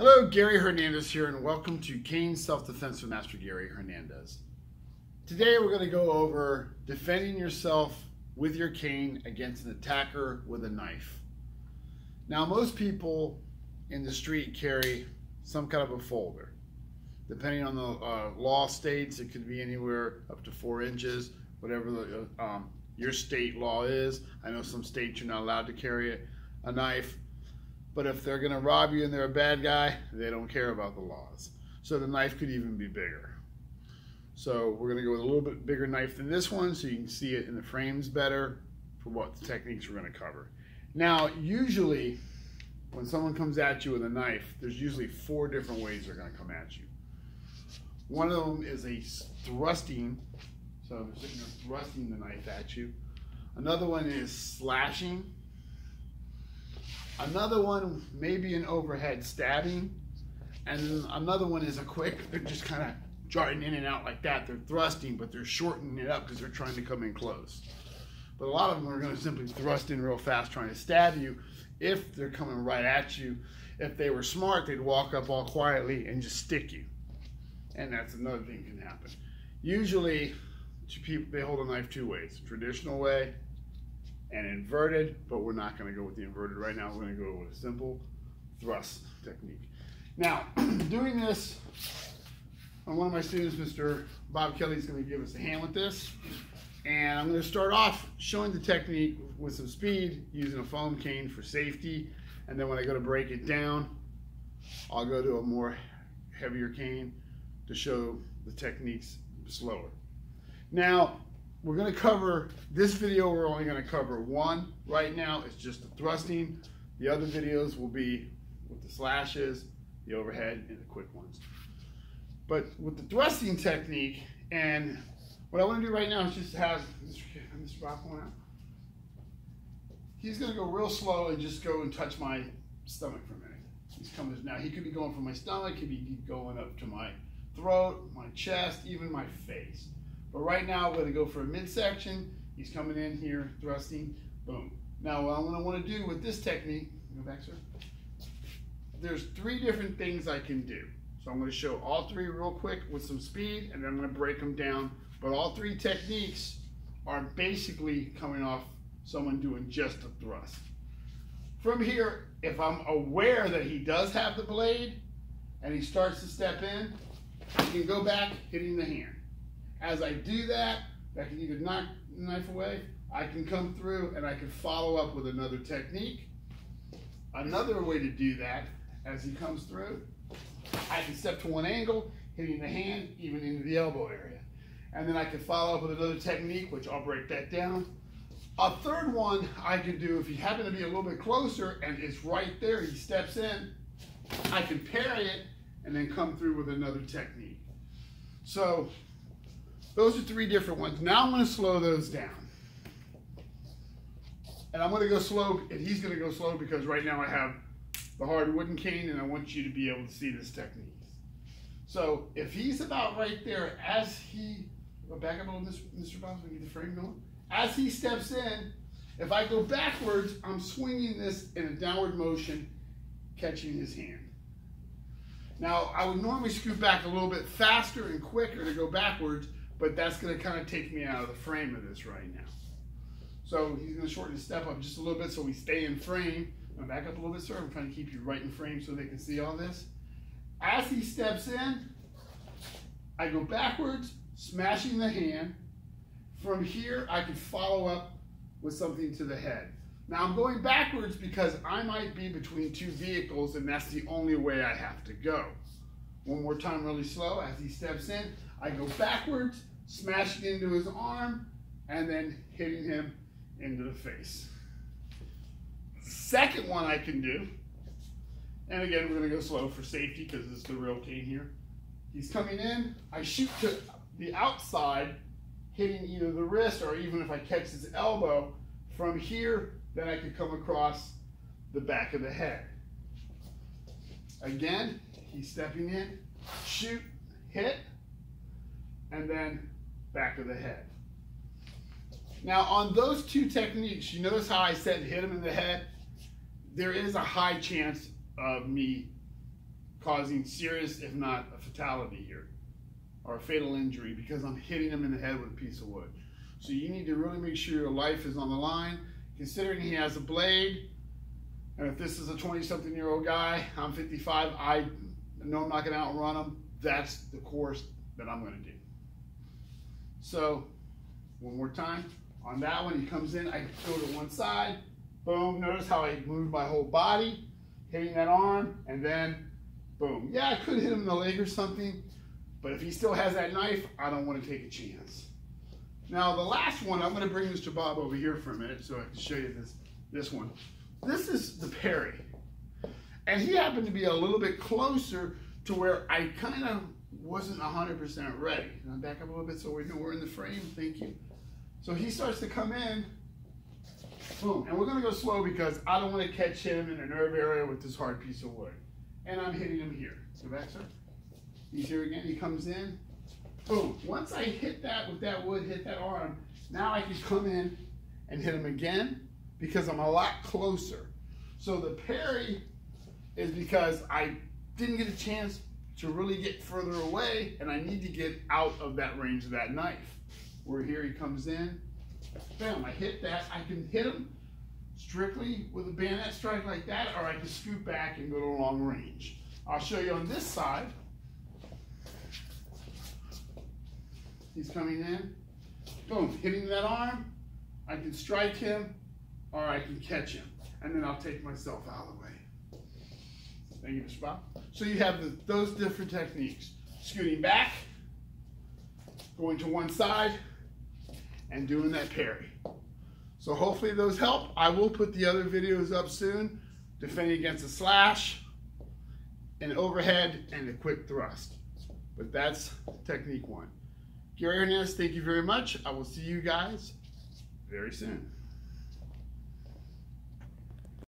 Hello, Gary Hernandez here, and welcome to Cane Self-Defense with Master Gary Hernandez. Today we're going to go over defending yourself with your cane against an attacker with a knife. Now, most people in the street carry some kind of a folder. Depending on the law states, it could be anywhere up to 4 inches, whatever your state law is. I know some states you're not allowed to carry a knife. But if they're going to rob you and they're a bad guy, they don't care about the laws. So the knife could even be bigger. So we're going to go with a little bit bigger knife than this one so you can see it in the frames better for what the techniques we're going to cover. Now, usually when someone comes at you with a knife, there's usually 4 different ways they're going to come at you. One of them is a thrusting, so they're thrusting the knife at you. Another one is slashing. Another one may be an overhead stabbing, and another one is a quick, they're just kind of darting in and out like that. They're thrusting, but they're shortening it up because they're trying to come in close. But a lot of them are going to simply thrust in real fast trying to stab you if they're coming right at you. If they were smart, they'd walk up all quietly and just stick you. And that's another thing that can happen. Usually, people, they hold a knife 2 ways, traditional way and inverted, but we're not going to go with the inverted right now. We're going to go with a simple thrust technique. Now, doing this, one of my students, Mr. Bob Kelly, is going to give us a hand with this. And I'm going to start off showing the technique with some speed, using a foam cane for safety. And then when I go to break it down, I'll go to a more heavier cane to show the techniques slower. Now, we're going to cover, this video we're only going to cover one right now. It's just the thrusting. The other videos will be with the slashes, the overhead, and the quick ones. But with the thrusting technique, and what I want to do right now is just have Mr. Rock one out. He's going to go real slow and just go and touch my stomach for a minute. He's coming now. He could be going from my stomach, he could be going up to my throat, my chest, even my face. But right now, we're going to go for a midsection. He's coming in here, thrusting, boom. Now, what I'm going to want to do with this technique, go back, sir. There's 3 different things I can do. So I'm going to show all 3 real quick with some speed, and then I'm going to break them down. But all 3 techniques are basically coming off someone doing just a thrust. From here, if I'm aware that he does have the blade, and he starts to step in, I can go back, hitting the hand. As I do that, I can either knock the knife away, I can come through and I can follow up with another technique. Another way to do that, as he comes through, I can step to one angle, hitting the hand, even into the elbow area. And then I can follow up with another technique, which I'll break that down. A third one I can do, if you happen to be a little bit closer and it's right there, he steps in, I can parry it and then come through with another technique. So, those are 3 different ones. Now I'm going to slow those down. And I'm going to go slow, and he's going to go slow because right now I have the hard wooden cane, and I want you to be able to see this technique. So if he's about right there, as he, back up a little, Mr. Bob, so we get the frame going. As he steps in, if I go backwards, I'm swinging this in a downward motion, catching his hand. Now, I would normally scoot back a little bit faster and quicker to go backwards, but that's going to kind of take me out of the frame of this right now. So he's going to shorten his step up just a little bit so we stay in frame. I'm back up a little bit, sir. I'm trying to keep you right in frame so they can see all this. As he steps in, I go backwards, smashing the hand. From here, I can follow up with something to the head. Now I'm going backwards because I might be between 2 vehicles, and that's the only way I have to go. One more time really slow. As he steps in, I go backwards, smashing into his arm, and then hitting him into the face. Second one I can do, and again, we're going to go slow for safety because this is the real cane here. He's coming in, I shoot to the outside, hitting either the wrist or even if I catch his elbow. From here, then I could come across the back of the head. Again, he's stepping in, shoot, hit, and then back of the head. Now on those 2 techniques, you notice how I said hit him in the head? There is a high chance of me causing serious, if not a fatality here, or a fatal injury, because I'm hitting him in the head with a piece of wood. So you need to really make sure your life is on the line, considering he has a blade. And if this is a 20-something-year-old guy, I'm 55, I know I'm not going to outrun him. That's the course that I'm going to do. So, one more time. On that one, he comes in, I go to one side, boom. Notice how I moved my whole body, hitting that arm, and then, boom. Yeah, I could hit him in the leg or something, but if he still has that knife, I don't want to take a chance. Now, the last one, I'm going to bring Mr. Bob over here for a minute so I can show you this one. This is the parry. And he happened to be a little bit closer to where I kind of wasn't 100% ready. Can I back up a little bit so we know we're in the frame? Thank you. So he starts to come in, boom. And we're going to go slow because I don't want to catch him in a nerve area with this hard piece of wood. And I'm hitting him here. Go back, sir. He's here again. He comes in. Boom. Once I hit that with that wood, hit that arm, now I can come in and hit him again because I'm a lot closer. So the parry is because I didn't get a chance to really get further away and I need to get out of that range of that knife. Where here he comes in, bam, I hit that. I can hit him strictly with a bayonet strike like that, or I can scoot back and go to long range. I'll show you on this side. He's coming in, boom, hitting that arm. I can strike him, or I can catch him, and then I'll take myself out of the way. Thank you, Mr. Bob. So you have those different techniques. Scooting back, going to one side, and doing that parry. So hopefully those help. I will put the other videos up soon, defending against a slash, an overhead, and a quick thrust. But that's technique one. Gary Hernandez, thank you very much. I will see you guys very soon.